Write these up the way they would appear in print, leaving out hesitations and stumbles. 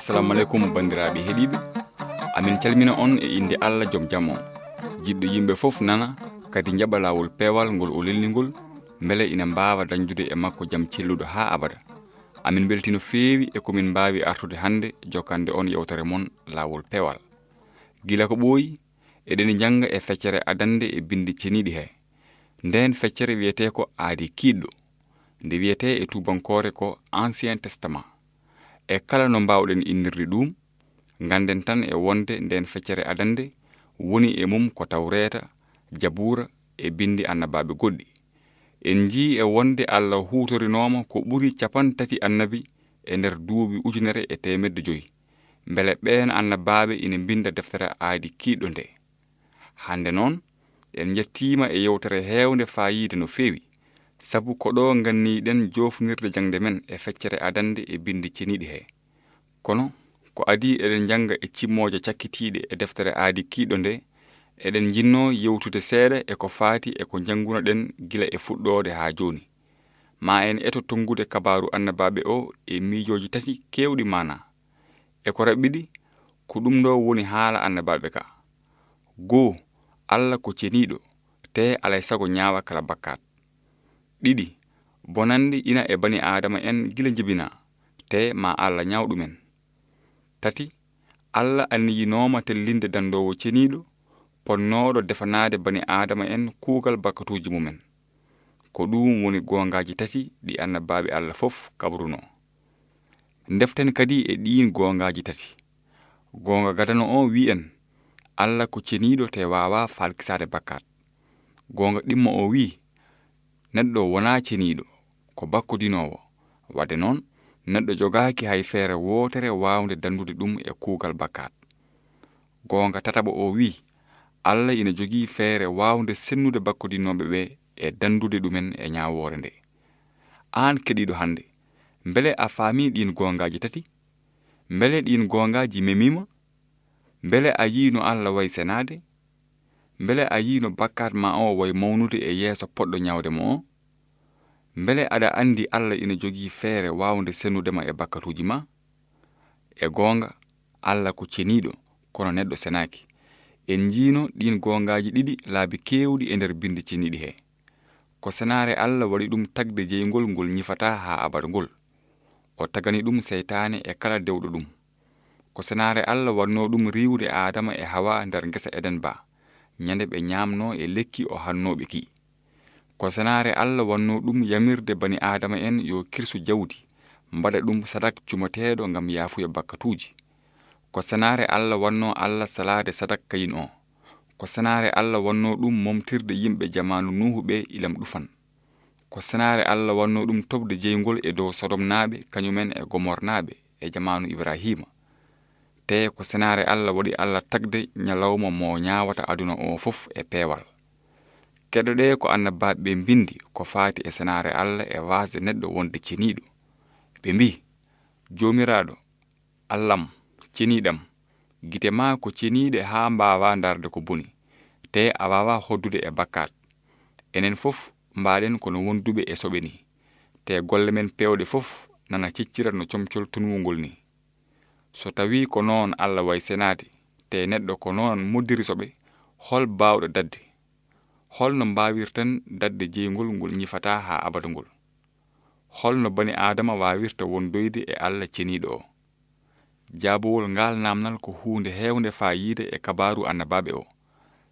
Assalamu alaikum bandiraɓe heɗiɓe. Amin calmina on e inde Allah joom jam on. Jiɗɗo yimɓe fof nana kadi jaɓa lawol peewal ngol o lelnigol beele ina mbawa dañdude e makko jam celluɗo ha abada. Amin beltino feewi e komin mbawi artude hande jokkande on yewtere mon lawol peewal. Gila ko ɓooyi eɗen janga e feccere adande e bindi ceniɗi he. Nden feccere wiyete ko aadi kiɗɗo nde wiyete e tubankore ko Ancien Testament. E kala no mbawɗen innirde ɗum ganden tan e wonde nden feccere adande woni e mum ko Tawreta, Jabura e bindi annabaɓe goɗɗi. En jii e wonde Allah hutorinoma ko ɓuri 30 annabi e nder duuɓi 1500 beele ɓeen annabaɓe ina binda deftere aadi kiɗɗo nde. Hande noon en jettima e yewtere hewnde fayide no feewi sabu ko ɗo ganniɗen jofnirde jangde men e feccere adande e bindi ceniɗi he. Kono ko adi eɗen janga e cimmoje cakkitiɗe e deftere aadi kiɗɗo nde eɗen jinno yewtude seeɗa e ko faati e ko janguna ɗen gila e fuɗɗode ha joni. Ma en eto tongude kabaru annabaɓe o e miijoji 3 kewɗi mana. E ko raɓɓiɗi ko ɗum ɗo woni haala annabaɓe ka. Goo, Allah ko ceniɗo te alay sago ñaawa kala bakkat. 2, bonande ina e bani adama en gila jibina te ma Allah ñawɗumen. 3, Allah anniyinoma tellinde dandowo ceniɗo ponnoɗo defanade bani adama en kuugal bakkatuji mumen. Ko ɗum woni gongaji 3 ɗi annabaɓe Allah fof kabruno. Deften kadi e ɗin gongaji 3. Gonga gadano o wi en Allah ko ceniɗo te wawa falkisade bakkat. Gonga ɗimmo o wi neɗɗo wona ceniɗo ko bakkodinowo, wadde noon neɗɗo jogaki hay feere wotere wawde dandude ɗum e kuugal bakkat. Gonga tataɓo o wi Allah ina jogii feere wawde sennude bakkodinoɓe ɓe e dandude ɗumen e ñawore nde. An keɗiɗo hande, beele a faami ɗin gongaji 3? Beele ɗin gongaji memima? Beele a yino Allah way senade? Beele a yino bakkat ma o way mawnude e yeeso poɗɗo ñawde mo o? Beele aɗa andi Allah ina jogii feere wawde sennudema e bakkatuji ma? E gonga Allah ko ceniɗo kono neɗɗo senaki. En jiino ɗin gongaji 2 laabi kewɗi e nder bindi ceniɗi he. Ko senare Allah waɗi ɗum tagde jeygol ngol ñifata ha abada ngol. O tagani ɗum seytane e kala dewɗo ɗum. Ko senare Allah wanno ɗum riwde Adama e Hawa nder gesa Eden ba ñande ɓe ñamno e lekki o hannoɓe ki. Ko senare Allah wanno ɗum yamirde bani Adama en yo kirsu jawdi mbaɗa ɗum sadak cumateɗo ngam yaafuya bakkatuji. Ko senare Allah wanno Allah salade sadak kayin o. Ko senare Allah wanno ɗum momtirde yimɓe jamanu Nuhu ɓe ilam ɗufan. Ko senare Allah wanno ɗum tobde jeygol e dow Sodomnaɓe kañumen e Gomornaɓe e jamanu Ibrahima. Te ko senare Allah waɗi Allah tagde ñalawma mo ñawata aduna o fof e peewal. Keɗoɗe ko annabaɓe ɓe bindi ko faati e senare Allah e wasde neɗɗo wonde ceniɗo. Ɓe mbi, jomiraɗo Allaham ceniɗam, gite ma ko ceniɗe ha mbawa darde ko boni, te a wawa hoddude e bakkat. Enen fof mbaɗen kono wonduɓe e soɓe ni, te golle men pewɗe fof nana ciccira no comcol tunwungol ni. So tawi ko noon Allah way senade te neɗɗo ko noon moddiri soɓe, hol bawɗo dadde? Holno mbawirten dadde jeygol ngol ñifata ha abada ngol? Holno bani Adama wawirta wondoyde e Allah ceniɗo o? Jaabowol ngal namnal ko hunde hewnde fayide e kabaru annabaɓe o.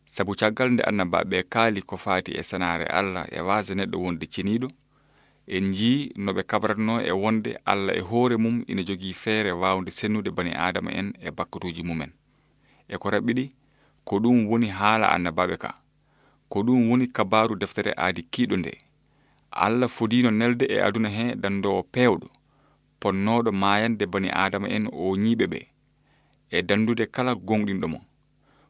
Sabu caggal nde annabaɓe kaali ko faati e senare Allah e wasde neɗɗo wonde ceniɗo, en jii no ɓe kabratno e wonde Allah e hoore mum ina jogii feere wawde sennude bani Adama en e bakkatuji mumen. E ko raɓɓiɗi ko ɗum woni haala annabaɓe ka. Ko ɗum woni kabaru deftere aadi kiɗɗo nde. Allah fodino nelde e aduna he dandowo pewɗo ponnoɗo mayande bani Adama en o ñiɓe ɓe e dandude kala gonɗinɗo mo.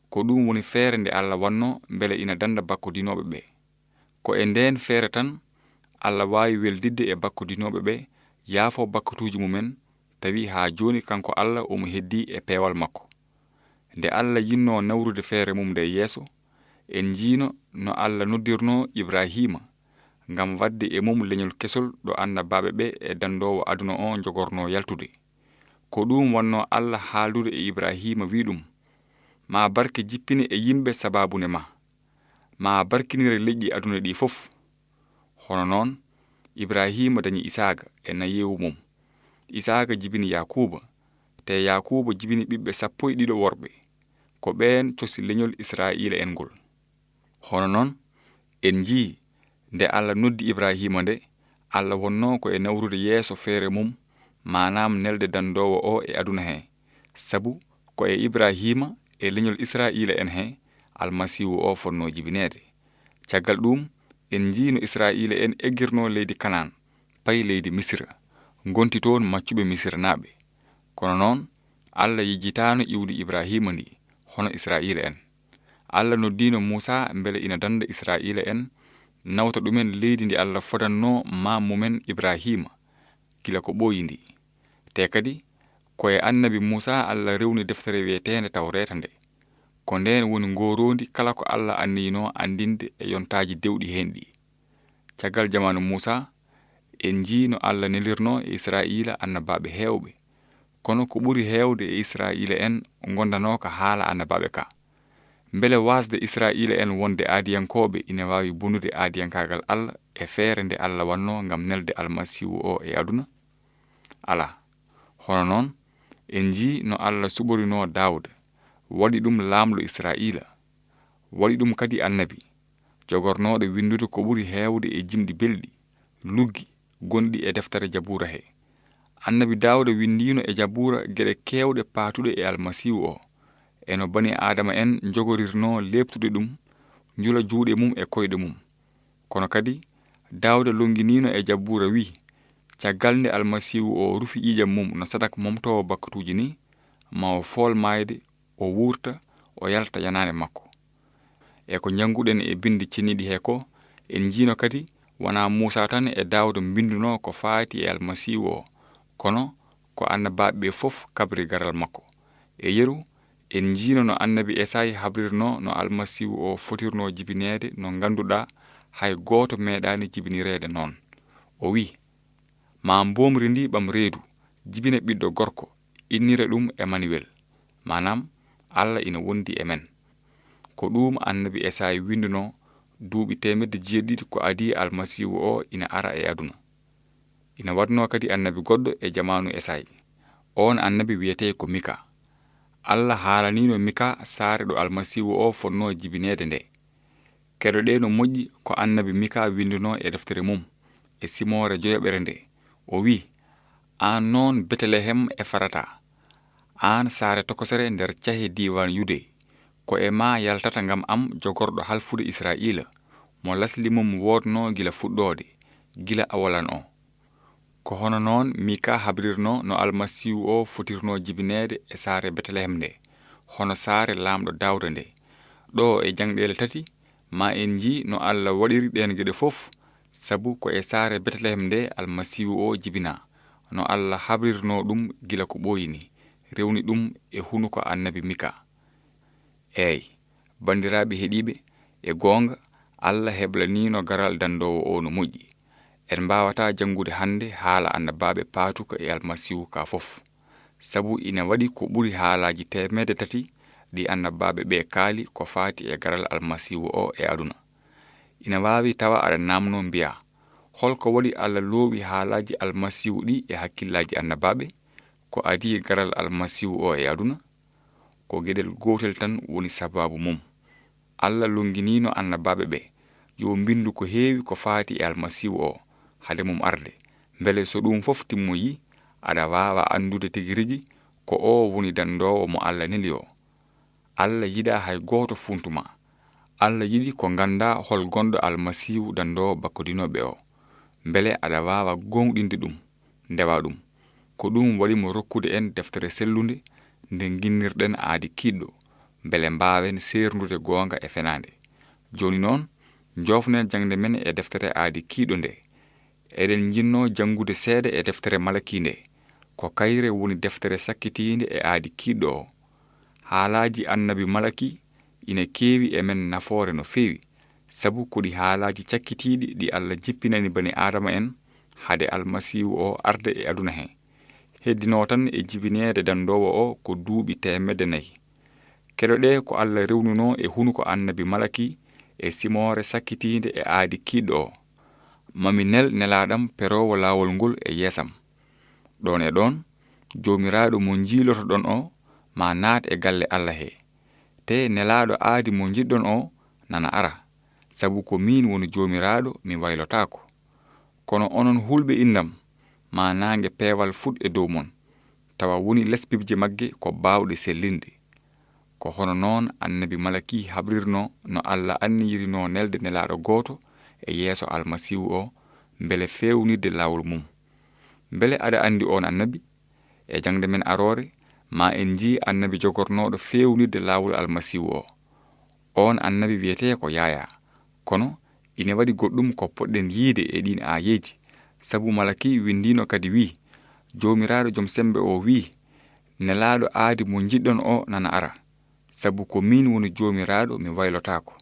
Ko ɗum woni feere nde Allah wanno beele ina danda bakkodinoɓe ɓe. Ko e nden feere tan Allah wawi weldidde e bakkodinoɓe ɓe yaafo bakkatuji mumen tawi ha joni kanko Allah omo heddi e peewal makko. Nde Allah yinno nawrude feere mum nde yeeso, en jiino no Allah noddirno Ibrahima ngam wadde e mum leñol kesol ɗo annabaɓe ɓe e dandowo aduna o jogorno yaltude. ko ɗum wanno Allah haaldude e Ibrahima wi ɗum: ma barke jippine e yimɓe sababune ma barkinire leƴƴi aduna ɗi fof. Hono noon Ibrahima dañi Isaaga e nayewu mum. Isaaga jibini Yakuba, te Yakuba jibini ɓiɓɓe 12 worɓe, ko ɓeen cosi leñol Israila en ngol. Hono noon en jii nde Allah noddi Ibrahima nde, Allah wonno ko e nawrude yeeso feere mum, manam nelde dandowo o e aduna he, sabu ko e Ibrahima e leñol Israila en he almasihu o fonno jibinede. Caggal ɗum en jiino Israila en eggirno leydi Kanan, pay leydi Misira, gonti toon maccuɓe Misira naɓe. Kono noon Allah yejjitano iwdi Ibrahima ndi hono Israila en. Allah noddino Musa mbele ina danda Israila en nawta ɗumen leydi ndi Allah fodanno mumen Ibrahima kila ko ɓooyi ndi. Te kadi koye annabi Musa Allah rewni deftere wiyetende Tawreta nde, ko nden woni ngorondi kala ko Allah annino andinde e yontaji dewɗi hen ɗi. Caggal jamanu Musa en jiino Allah nelirno e Israila annabaɓe heewɓe, kono ko ɓuri heewde e Israila en gondano ka haala annabaɓe ka. Mbele wasde Israila en wonde aadiyankoɓe ina wawi bonude aadiyankagal Allah e feere nde Allah wanno ngam nelde almasihu o e aduna? Ala. Hono noon en jii no Allah suɓorino Dawuda, waɗi ɗum laamɗo Israila, waɗi ɗum kadi annabi, jogornoɗo windude ko ɓuri heewde e jimɗi belɗi luggi gonɗi e deftere Jabura he. Annabi Dawuda windino e Jabura geɗe kewɗe paatuɗe e almasihu o, eno bani Adama en jogorirno leptude ɗum, njula juuɗe mum e koyɗe mum. Kono kadi Dawuda longinino e Jabura wi: caggal nde almasihu o rufi ƴiƴam mum no sadak momtowo bakkatuji ni, ma o fool mayde, o wurta, o yalta yanane makko. E ko janguɗen e bindi ceniɗi he ko, en jiino kadi wona Musa tan e Dawuda mbinduno ko faati e almasihu o, kono ko annabaɓe fof kabri garal makko. E yeru en jiino no annabi Esai habrirno no almasihu o fotirno jibinede no ganduɗa hay goto meeɗani jibinirede noon. O wi: ma mbomri ndi ɓam reedu, jibina ɓiɗɗo gorko, innire ɗum Emanuel, manam Allah ina wondi e men. Ko ɗum annabi Esai winduno duuɓi 100 ko adi almasihu o ina ara e aduna. Ina wadno kadi annabi goɗɗo e jamanu Esai. On annabi wiyete ko Mika. Allah haalanino Mika saare ɗo almasihu o fonno jibinede nde. Keɗoɗe no moƴƴi ko annabi Mika winduno e deftere mum e Simore joyoɓere nde. O wi: an noon Betelehem e farata, an saare tokosere nder cahe diwan Yude, ko e ma yaltata ngam am jogorɗo halfude Israila, mo lasli mum wodno gila fuɗɗode, gila awalan o. Ko hono noon Mika habrirno no almasihu o fotirno jibinede e saare Betelehem nde, hono saare lamɗo Dawda nde. Ɗo e jangɗele 3 ma en ji no Allah waɗiri ɗen geɗe fof, sabu ko e saare Betelehem nde almasihu o jibina, no Allah habrirno ɗum gila ko ɓooyini, rewni ɗum e hunuko annabi Mika. Eyi, bandiraɓe heɗiɓe, e goonga Allah heblanino garal dandowo o no moƴƴi. En mbawata jangude hande haala annabaɓe paatuka e almasihu ka fof, sabu ina waɗi ko ɓuri haalaji 300 ɗi annabaɓe ɓe kaali ko faati e garal almasihu o e aduna. Ina wawi tawa aɗa namno mbiya: holko waɗi Allah loowi haalaji almasihu ɗi e hakkillaji annabaɓe ko adi garal almasihu o e aduna? Ko geɗel gotel tan woni sababu mum. Allah longinino annabaɓe ɓe yo mbindu ko heewi ko faati e almasihu o hade mum arde, mbele so ɗum fof timmoyi aɗa wawa andude tigirigi ko o woni dandowo mo Allah neli o. Allah yiɗa hay goto funtuma. Allah yiɗi ko ganda hol gonɗo almasihu dandowo bakkodinoɓe o, mbele aɗa wawa gonɗinde ɗum, ndewa ɗum. Ko ɗum waɗimo rokkude en deftere sellunde nde ginnirɗen aadi kiɗɗo, mbele mbawen serndude goonga e fenande. Joni noon jofnen jangde men e deftere aadi kiɗɗo nde. Eɗen jinno jangude seeɗa e deftere Malaki nde, ko kayre woni deftere sakkitinde e aadi kiɗɗo o. Haalaji annabi Malaki ina keewi e men nafoore no feewi, sabu ko ɗi haalaji cakkitiɗi ɗi Allah jippinani bani Adama en hade almasihu o arde e aduna he. heddino tan e jibineede dandowo o ko duuɓi 400. keɗoɗe ko Allah rewnuno e hunuko annabi Malaki e simore sakkitiinde e aadi kiiɗo o. mami nelaɗam perowo laawol ngol e yeesam. ɗon e ɗon joomiraaɗo mo jiiloto ɗon o ma naat e galle Allah he, te nelaaɗo aadi mo jiɗɗon o nana ara, sabu ko min woni joomiraaɗo mi waylotaako. kono onon hulɓe indam ma naange peewal fut e dow mon, tawa woni lesbibje magge ko baawɗe sellinde. ko hono noon annabi Malaki habrirno no Allah anniyirino nelde nelaaɗo gooto e yeeso almasihu o mbele fewnidde laawol mum. mbele aɗa andi on annabi? e jangde men arore ma en ji annabi jogornoɗo fewnidde laawol almasihu o. on annabi wiyete ko Yaya, kono ine waɗi goɗɗum ko poɗɗen yiide e ɗin ayeji, sabu Malaki windino kadi wi, joomiraaɗo joom sembe o wi, nelaaɗo aadi mo jiɗɗon o nana ara, sabu ko min woni joomiraaɗo mi waylotako.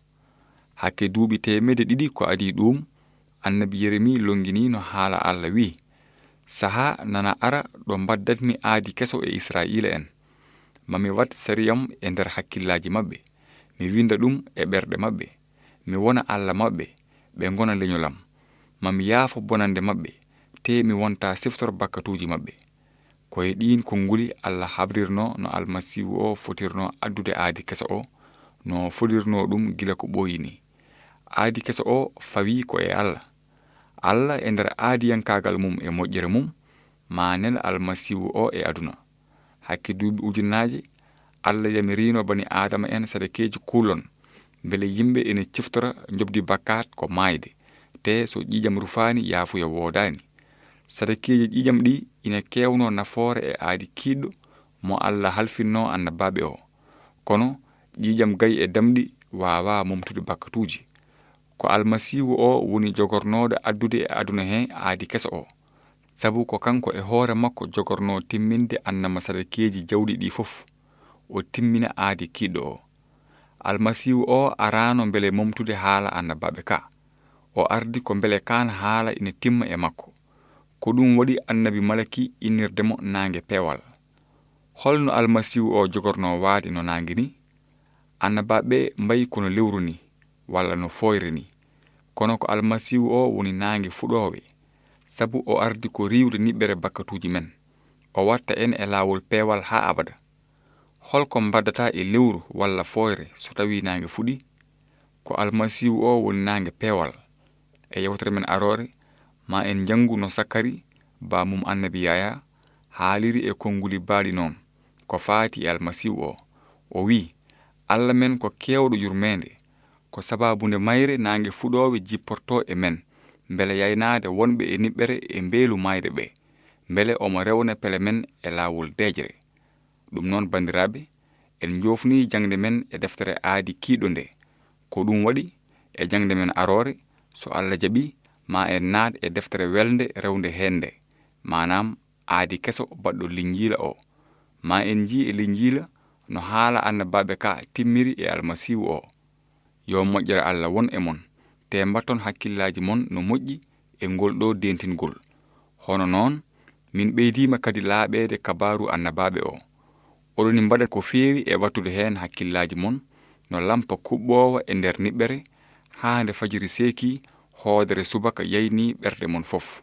hakke duuɓi 200 ko adi ɗum annabi Yeremi longinino haala Allah wi, saha nana ara ɗo mbaddatmi aadi keso e Israila en. mami wat sariyam e nder hakkillaji mabɓe, mi winda ɗum e ɓerɗe mabɓe, mi wona Allah mabɓe, ɓe ngona leñolam. mami yaafo bonande mabɓe, te mi wonta siftor bakkatuji mabɓe. koye ɗin konnguli Allah habrirno no almasihu o fotirno addude aadi keso o, no fodirno ɗum gila ko ɓooyini. aadi keso o fawi ko e Allah e nder aadiyankagal mum e moƴƴere mum ma nel almasihu o e aduna. hakke duuɓi ujunnaje Allah yamirino bani adama en sadekeji kuulon, mbele yimɓe ene ciftora jobdi bakkat ko maayde, te so ƴiƴam rufaani yaafuya woodani. sadekeji ƴiƴam ɗi ina kewno nafoore e aadi kiiɗɗo mo Allah halfinno annabaɓe o, kono ƴiƴam gayi e damɗi wawa momtude bakkatuji. ko almasihu o woni jogornoɗo addude e aduna he aadi keso o, sabu ko kanko e hoore makko jogorno timminde annama sadekeji jawɗi ɗi fof, o timmina aadi kiiɗɗo o. almasihu o arano mbele momtude haala annabaɓe ka, o ardi ko mbele kan haala ina timma e makko. ko ɗum waɗi annabi Malaki innirdemo naange peewal. holno almasihu o jogorno waade no naange ni? annabaɓe mbayi kono lewru ni walla no foyre ni, kono ko almasihu o woni naange fuɗowe, sabu o ardi ko riwde niɓɓere bakkatuji men, o watta en e laawol peewal ha abada. holko mbaddata e lewru walla foyre so tawi naange fuɗi? ko almasihu o woni naange peewal. e yewtere men arore ma en jangu no Sakari ba mum annabi Yaya haaliri e konnguli baaɗi noon ko faati e almasihu o. o wi, Allah men ko kewɗo yurmede, ko sababunde mayre naange fuɗowe jipporto e men, mbele yaynaade wonɓe e niɓɓere e mbeelu mayde ɓe, mbele omo rewna pele men e laawol deejere. ɗum noon bandiraɓe, en jofni jangde men e deftere aadi kiiɗo nde. ko ɗum waɗi e jangde men arore, so Allah jaɓi ma en naat e deftere welde rewde hende, manam aadi keso baɗɗo linjiila o. ma en ji e linjiila no haala annabaɓe ka timmiri e almasihu o. yo moƴƴere Allah won e mon, te mbatton hakkillaji mon no moƴƴi e ngol ɗo dentingol. hono noon min ɓeydima kadi laaɓede kabaru annabaɓe o. oɗoni mbaɗa ko feewi e wattude hen hakkillaji mon no lampa kuɓɓowa e nder niɓɓere ha nde fajiri seeki hoodere subaka yayni ɓerde mon fof.